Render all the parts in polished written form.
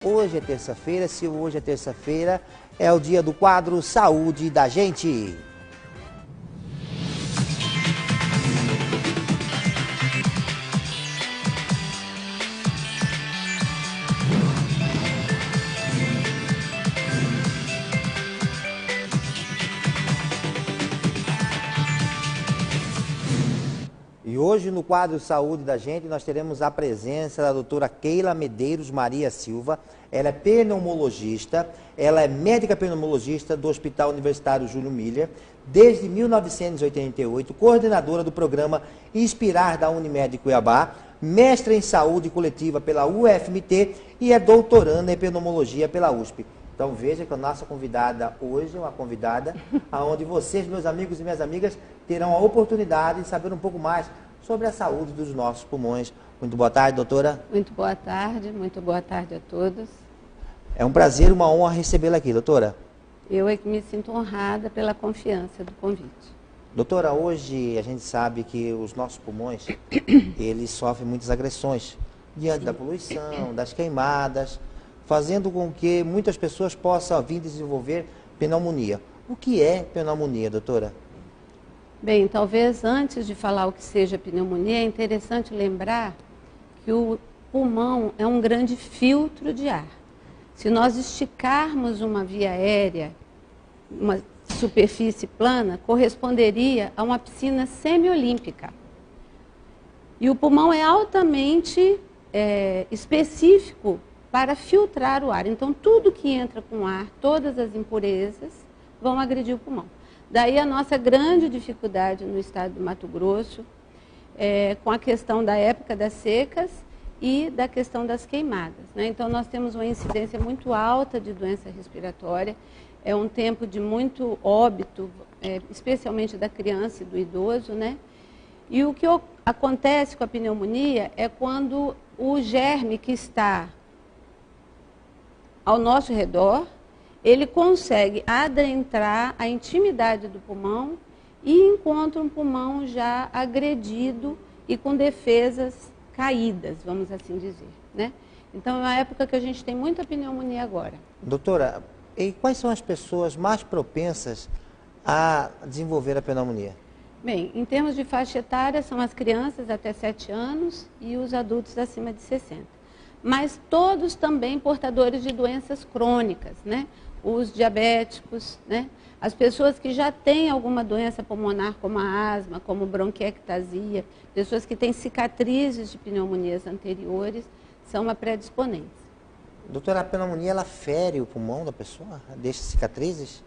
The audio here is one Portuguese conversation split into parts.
Hoje é terça-feira, se hoje é terça-feira, é o dia do quadro Saúde da Gente. E hoje no quadro Saúde da Gente nós teremos a presença da doutora Keila Medeiros Maria Silva. Ela é pneumologista, ela é médica pneumologista do Hospital Universitário Júlio Miller, desde 1988, coordenadora do programa Inspirar da Unimed Cuiabá, mestra em saúde coletiva pela UFMT e é doutoranda em pneumologia pela USP. Então veja que a nossa convidada hoje é uma convidada onde vocês, meus amigos e minhas amigas, terão a oportunidade de saber um pouco mais sobre a saúde dos nossos pulmões. Muito boa tarde, doutora. Muito boa tarde a todos. É um prazer e uma honra recebê-la aqui, doutora. Eu é que me sinto honrada pela confiança do convite. Doutora, hoje a gente sabe que os nossos pulmões, eles sofrem muitas agressões diante da poluição, das queimadas, fazendo com que muitas pessoas possam vir desenvolver pneumonia. O que é pneumonia, doutora? Bem, talvez antes de falar o que seja pneumonia, é interessante lembrar que o pulmão é um grande filtro de ar. Se nós esticarmos uma via aérea, uma superfície plana, corresponderia a uma piscina semiolímpica. E o pulmão é altamente específico para filtrar o ar. Então, tudo que entra com ar, todas as impurezas, vão agredir o pulmão. Daí a nossa grande dificuldade no estado do Mato Grosso, com a questão da época das secas e da questão das queimadas, né? Então, nós temos uma incidência muito alta de doença respiratória, é um tempo de muito óbito, especialmente da criança e do idoso, né? E o que acontece com a pneumonia é quando o germe que está ao nosso redor, ele consegue adentrar a intimidade do pulmão e encontra um pulmão já agredido e com defesas caídas, vamos assim dizer, né? Então é uma época que a gente tem muita pneumonia agora. Doutora, e quais são as pessoas mais propensas a desenvolver a pneumonia? Bem, em termos de faixa etária, são as crianças até 7 anos e os adultos acima de 60. Mas todos também portadores de doenças crônicas, né? Os diabéticos, né? As pessoas que já têm alguma doença pulmonar, como a asma, como bronquiectasia, pessoas que têm cicatrizes de pneumonias anteriores, são uma predisponente. Doutora, a pneumonia, ela fere o pulmão da pessoa? Deixa cicatrizes?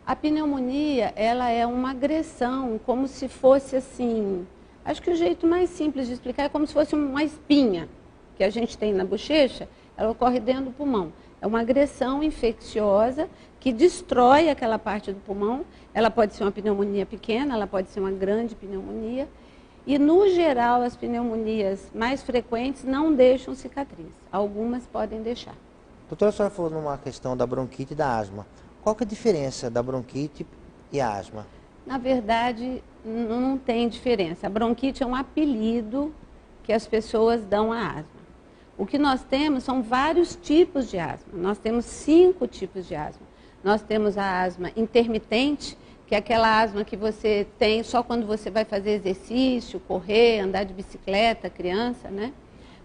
A pneumonia, ela é uma agressão, como se fosse assim, acho que o jeito mais simples de explicar é como se fosse uma espinha que a gente tem na bochecha, ela ocorre dentro do pulmão. É uma agressão infecciosa que destrói aquela parte do pulmão. Ela pode ser uma pneumonia pequena, ela pode ser uma grande pneumonia. E, no geral, as pneumonias mais frequentes não deixam cicatriz. Algumas podem deixar. Doutora, a senhora falou numa questão da bronquite e da asma. Qual que é a diferença da bronquite e a asma? Na verdade, não tem diferença. A bronquite é um apelido que as pessoas dão à asma. O que nós temos são vários tipos de asma. Nós temos 5 tipos de asma. Nós temos a asma intermitente, que é aquela asma que você tem só quando você vai fazer exercício, correr, andar de bicicleta, criança, né?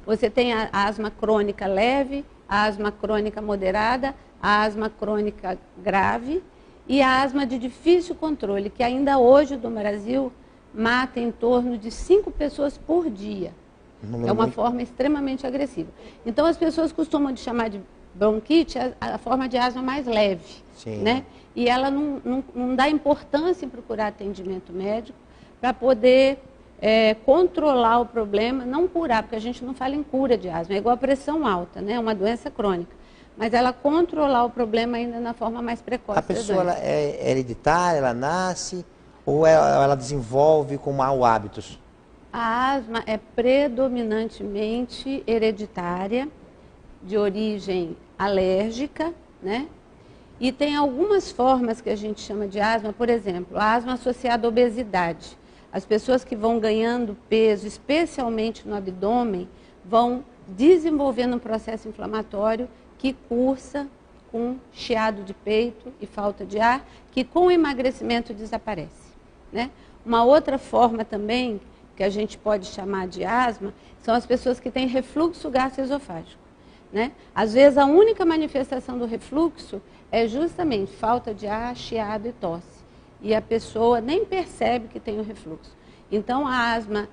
Você tem a asma crônica leve, a asma crônica moderada, a asma crônica grave e a asma de difícil controle, que ainda hoje no Brasil mata em torno de 5 pessoas por dia. É uma forma extremamente agressiva. Então, as pessoas costumam chamar de bronquite a forma de asma mais leve, né? E ela não dá importância em procurar atendimento médico para poder controlar o problema, não curar, porque a gente não fala em cura de asma, é igual a pressão alta, né? É uma doença crônica. Mas ela controlar o problema ainda na forma mais precoce. A pessoa ela é hereditária, ela nasce ou ela desenvolve com maus hábitos? A asma é predominantemente hereditária, de origem alérgica, né? E tem algumas formas que a gente chama de asma, por exemplo, a asma associada à obesidade. As pessoas que vão ganhando peso, especialmente no abdômen, vão desenvolvendo um processo inflamatório que cursa com chiado de peito e falta de ar, que com o emagrecimento desaparece, né? Uma outra forma também, que a gente pode chamar de asma, são as pessoas que têm refluxo gastroesofágico, né? Às vezes a única manifestação do refluxo é justamente falta de ar, chiado e tosse. E a pessoa nem percebe que tem o refluxo. Então a asma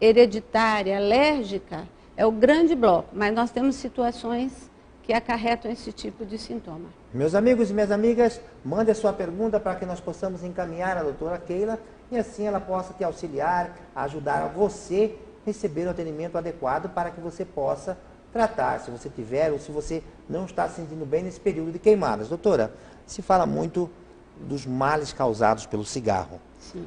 hereditária, alérgica, é o grande bloco, mas nós temos situações que acarretam esse tipo de sintoma. Meus amigos e minhas amigas, mande a sua pergunta para que nós possamos encaminhar a doutora Keila e assim ela possa te auxiliar, ajudar a você receber o atendimento adequado para que você possa tratar, se você tiver ou se você não está se sentindo bem nesse período de queimadas. Doutora, se fala muito dos males causados pelo cigarro. Sim.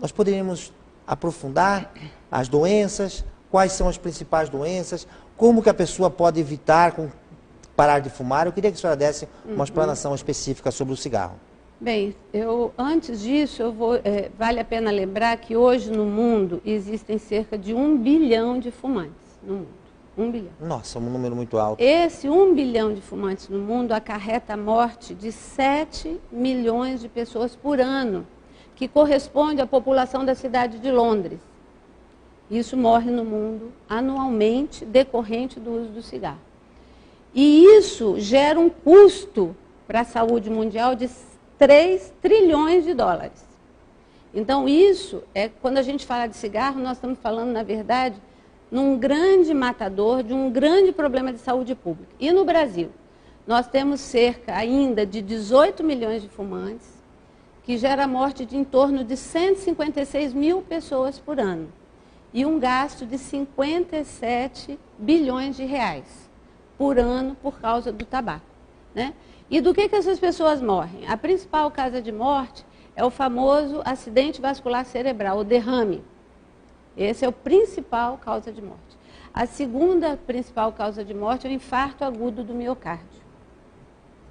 Nós poderíamos aprofundar as doenças, quais são as principais doenças, como que a pessoa pode evitar parar de fumar. Eu queria que a senhora desse uma explanação específica sobre o cigarro. Bem, antes disso, vale a pena lembrar que hoje no mundo existem cerca de 1 bilhão de fumantes no mundo. 1 bilhão. Nossa, um número muito alto. Esse 1 bilhão de fumantes no mundo acarreta a morte de 7 milhões de pessoas por ano, que corresponde à população da cidade de Londres. Isso morre no mundo anualmente decorrente do uso do cigarro. E isso gera um custo para a saúde mundial de 3 trilhões de dólares. Então isso, quando a gente fala de cigarro, nós estamos falando, na verdade, num grande matador de um grande problema de saúde pública. E no Brasil, nós temos cerca ainda de 18 milhões de fumantes, que gera a morte de em torno de 156 mil pessoas por ano. E um gasto de 57 bilhões de reais por ano por causa do tabaco, né? E do que essas pessoas morrem? A principal causa de morte é o famoso acidente vascular cerebral, o derrame. Esse é o principal causa de morte. A segunda principal causa de morte é o infarto agudo do miocárdio,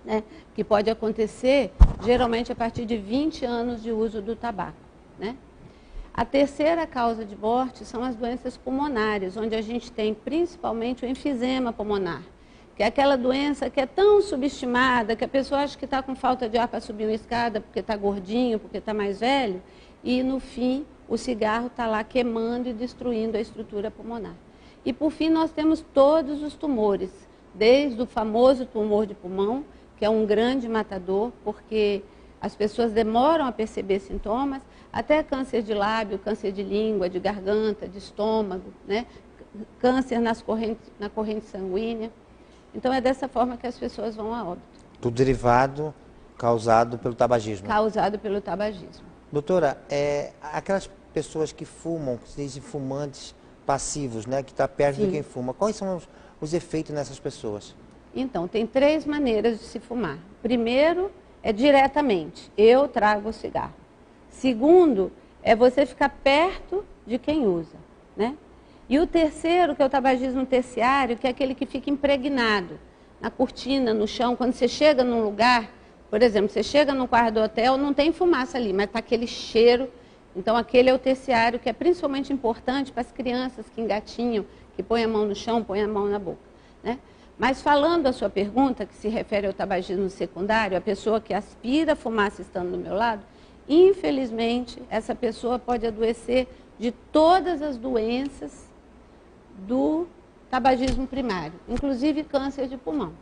né? Que pode acontecer geralmente a partir de 20 anos de uso do tabaco, né? A terceira causa de morte são as doenças pulmonares, onde a gente tem principalmente o enfisema pulmonar, que é aquela doença que é tão subestimada, que a pessoa acha que está com falta de ar para subir uma escada, porque está gordinho, porque está mais velho, e no fim o cigarro está lá queimando e destruindo a estrutura pulmonar. E por fim nós temos todos os tumores, desde o famoso tumor de pulmão, que é um grande matador, porque as pessoas demoram a perceber sintomas, até câncer de lábio, câncer de língua, de garganta, de estômago, né? Câncer na corrente sanguínea. Então é dessa forma que as pessoas vão a óbito. Tudo derivado, causado pelo tabagismo. Causado pelo tabagismo. Doutora, aquelas pessoas que fumam, que se dizem fumantes passivos, né, que está perto Sim. de quem fuma, quais são os efeitos nessas pessoas? Então, tem 3 maneiras de se fumar. Primeiro, é diretamente, eu trago o cigarro. Segundo, é você ficar perto de quem usa, né? E o terceiro, que é o tabagismo terciário, que é aquele que fica impregnado na cortina, no chão. Quando você chega num lugar, por exemplo, você chega no quarto do hotel, não tem fumaça ali, mas está aquele cheiro. Então, aquele é o terciário, que é principalmente importante para as crianças que engatinham, que põem a mão no chão, põem a mão na boca, né? Mas falando a sua pergunta, que se refere ao tabagismo secundário, a pessoa que aspira a fumaça estando do meu lado, infelizmente, essa pessoa pode adoecer de todas as doenças do tabagismo primário, inclusive câncer de pulmão,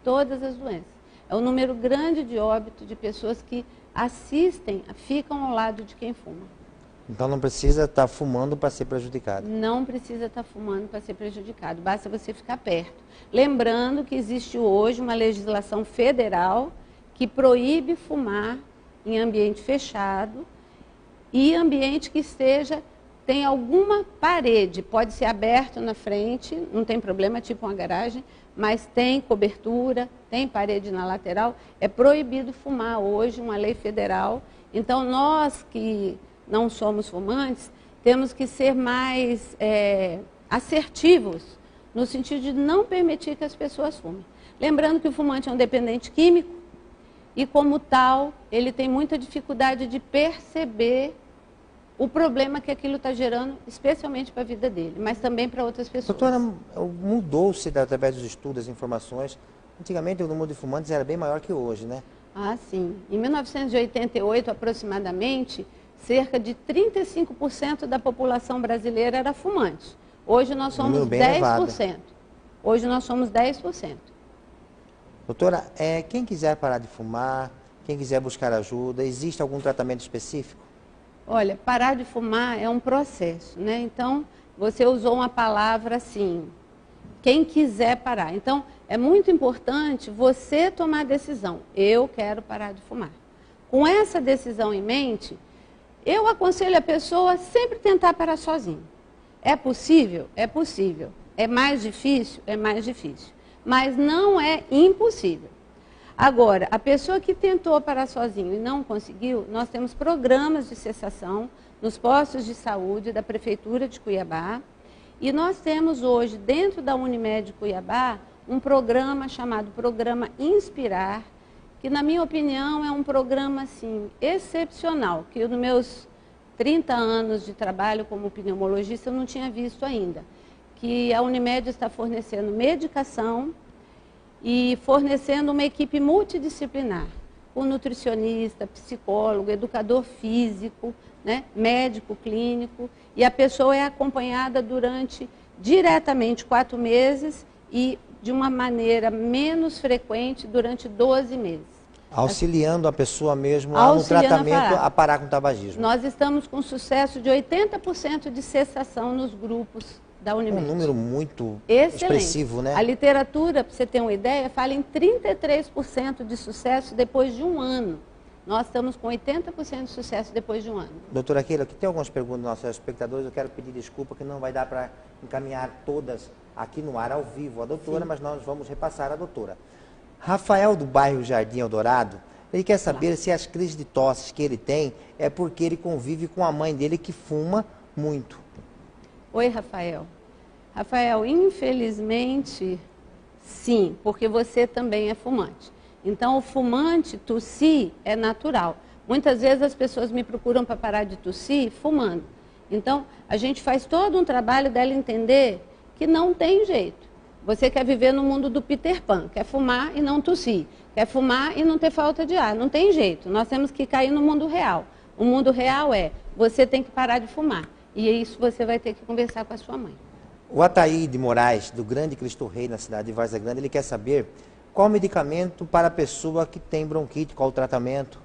todas as doenças. É um número grande de óbito de pessoas que assistem, ficam ao lado de quem fuma. Então não precisa estar fumando para ser prejudicado? Não precisa estar fumando para ser prejudicado, basta você ficar perto. Lembrando que existe hoje uma legislação federal que proíbe fumar em ambiente fechado e ambiente que tem alguma parede, pode ser aberto na frente, não tem problema, tipo uma garagem, mas tem cobertura, tem parede na lateral, é proibido fumar hoje, uma lei federal. Então nós que não somos fumantes, temos que ser mais assertivos, no sentido de não permitir que as pessoas fumem. Lembrando que o fumante é um dependente químico e, como tal, ele tem muita dificuldade de perceber o problema que aquilo está gerando, especialmente para a vida dele, mas também para outras pessoas. Doutora, mudou-se através dos estudos, das informações, Antigamente o número de fumantes era bem maior que hoje, né? Ah, sim. Em 1988, aproximadamente, cerca de 35% da população brasileira era fumante. Hoje nós somos 10%. Hoje nós somos 10%. Doutora, quem quiser parar de fumar, quem quiser buscar ajuda, existe algum tratamento específico? Olha, parar de fumar é um processo, né? Então, você usou uma palavra assim, quem quiser parar. Então, é muito importante você tomar a decisão. Eu quero parar de fumar. Com essa decisão em mente, eu aconselho a pessoa a sempre tentar parar sozinho. É possível? É possível. É mais difícil? É mais difícil. Mas não é impossível. Agora, a pessoa que tentou parar sozinho e não conseguiu, nós temos programas de cessação nos postos de saúde da Prefeitura de Cuiabá. E nós temos hoje, dentro da Unimed Cuiabá, um programa chamado Programa Inspirar, que, na minha opinião, é um programa assim, excepcional, que nos meus 30 anos de trabalho como pneumologista eu não tinha visto ainda. Que a Unimed está fornecendo medicação e fornecendo uma equipe multidisciplinar, com nutricionista, psicólogo, educador físico, né, médico clínico, e a pessoa é acompanhada durante diretamente 4 meses e de uma maneira menos frequente durante 12 meses. Auxiliando a pessoa mesmo no tratamento a parar com o tabagismo. Nós estamos com sucesso de 80% de cessação nos grupos da Unimed. Um número muito expressivo, né? A literatura, para você ter uma ideia, fala em 33% de sucesso depois de um ano. Nós estamos com 80% de sucesso depois de um ano. Doutora Keila, aqui tem algumas perguntas dos nossos espectadores. Eu quero pedir desculpa que não vai dar para encaminhar todas aqui no ar ao vivo a doutora, mas nós vamos repassar a doutora. Rafael, do bairro Jardim Eldorado, ele quer saber se as crises de tosse que ele tem é porque ele convive com a mãe dele que fuma muito. Oi, Rafael. Rafael, infelizmente, sim, porque você também é fumante. Então, o fumante tossir é natural. Muitas vezes as pessoas me procuram para parar de tossir fumando. Então, a gente faz todo um trabalho dela entender que não tem jeito. Você quer viver no mundo do Peter Pan, quer fumar e não tossir, quer fumar e não ter falta de ar. Não tem jeito, nós temos que cair no mundo real. O mundo real é, você tem que parar de fumar. E isso você vai ter que conversar com a sua mãe. O Ataí de Moraes, do Grande Cristo Rei, na cidade de Várzea Grande, ele quer saber qual o medicamento para a pessoa que tem bronquite, qual o tratamento?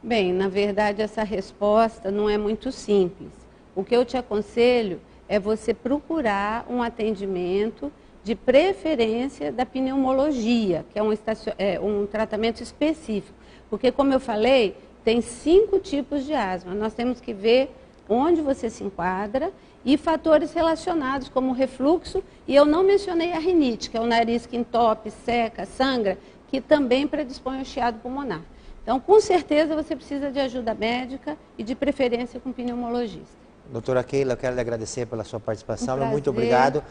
Bem, na verdade, essa resposta não é muito simples. O que eu te aconselho é você procurar um atendimento de preferência da pneumologia, que é um tratamento específico. Porque, como eu falei, tem 5 tipos de asma. Nós temos que ver onde você se enquadra e fatores relacionados, como o refluxo, e eu não mencionei a rinite, que é o nariz que entope, seca, sangra, que também predispõe ao chiado pulmonar. Então, com certeza, você precisa de ajuda médica e de preferência com pneumologista. Doutora Keila, eu quero lhe agradecer pela sua participação, muito obrigado.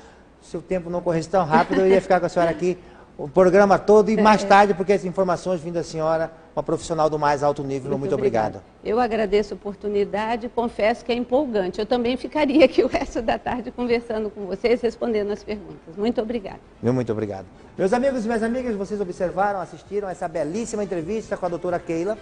Se o tempo não corresse tão rápido, eu ia ficar com a senhora aqui o programa todo e mais tarde, porque as informações vindo da senhora, uma profissional do mais alto nível, muito obrigado. Eu agradeço a oportunidade e confesso que é empolgante. Eu também ficaria aqui o resto da tarde conversando com vocês, respondendo as perguntas. Muito obrigada. Muito obrigado. Meus amigos e minhas amigas, vocês observaram, assistiram essa belíssima entrevista com a doutora Keila.